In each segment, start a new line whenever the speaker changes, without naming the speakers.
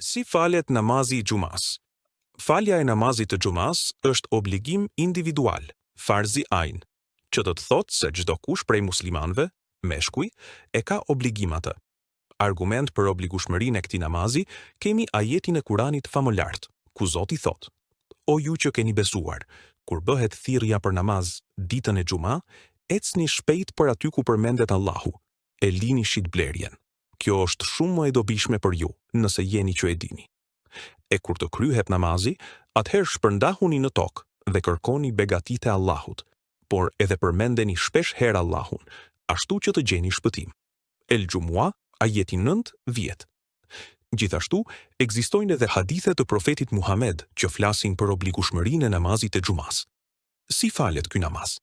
Si falet namazi i xumas? Falja e namazit të xumas është obligim individual, farzi ain, që do të thotë se çdo kush prej muslimanëve, meshkuj, e ka obligim atë. Argument për obligueshmërinë e këtij namazi kemi ajetin e Kuranit famëlart, ku Zoti thotë: O ju që keni besuar, kur bëhet thirrja për namaz ditën e xuma, ecni shpejt për aty ku përmendet Allahu, e lini shitblerjen. Kjo është shumë më e dobishme për ju, nëse jeni që e dini. E kur të kryhet namazi, atëherë shpërndahuni në tokë dhe kërkoni begatit e Allahut, por edhe përmendeni shpesh herë Allahun, ashtu që të gjeni shpëtim. El Gjumua, ajeti 9, 10. Gjithashtu, ekzistojnë edhe hadithe të profetit Muhammed që flasin për obligueshmërinë e namazit të xumas. Si falet ky namaz?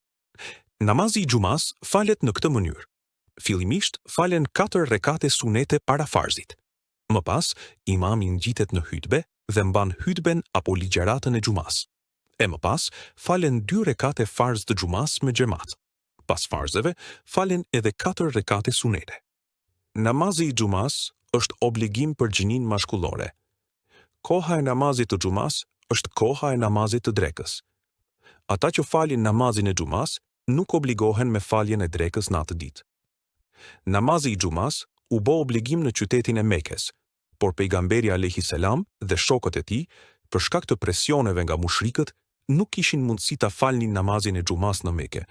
Namazi i xumas falet në këtë mënyrë. Fillimisht falen 4 rekate sunete para farzit. Më pas, imami ngjitet në hutbe dhe mban hutben apo ligjëratën e xumas. E më pas, falen 2 rekate farz të xumas me xhamat. Pas farzeve, falen edhe 4 rekate sunete. Namazi i xumas është obligim për gjinin mashkullore. Koha e namazit të xumas është koha e namazit të drekës. Ata që falin namazin e xumas nuk obligohen me faljen e drekës në atë ditë. Namazi i xumas u bë obligim në qytetin e Mekës, por pejgamberi alayhi salam dhe shokët e tij, për shkak të presioneve nga mushrikët, nuk kishin mundësi ta falnin namazin e xumas në Mekë,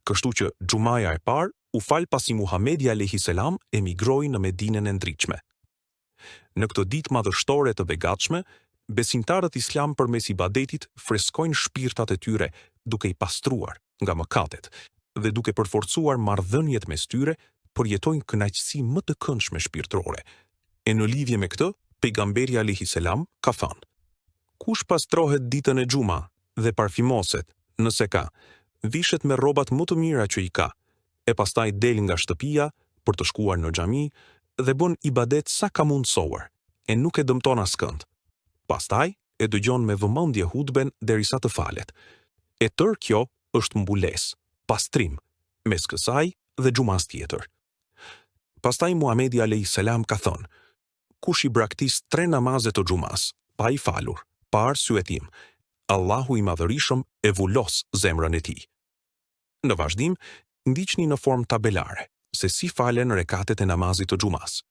kështu që xumaja e parë u fal pasi Muhamedi alayhi salam emigroi në Medinën e ndritshme. Në këtë ditë madhështore të begatshme, besimtarët islam përmes ibadetit freskojnë shpirtat e tyre duke i pastruar nga mëkatet dhe duke përforcuar marrëdhëniet mes tyre, përjetojnë kënaqësi më të këndshme shpirtërore. E në lidhje me këtë, pejgamberi alayhi salam ka thënë: Kush pastrohet ditën e xuma dhe parfimoset, nëse ka, vishet me rrobat më të mira që i ka, e pastaj del nga shtëpia për të shkuar në xhami dhe bën ibadet sa ka mundësuar, e nuk e dëmton askënd. Pastaj e dëgjon me vëmendje hutben derisa të falet. E tërë kjo është mbulesë, pastrim mes kësaj dhe xumas tjetër. Pastaj Muhamedi alayhi salam ka thënë: Kush i braktis 3 namaze të xumas, pa i falur, pa arsye tim, Allahu i Madhërisëm e vulos zemrën e tij. Në vazhdim, ndiqni në formë tabelare se si falen rekatet e namazit të xumas.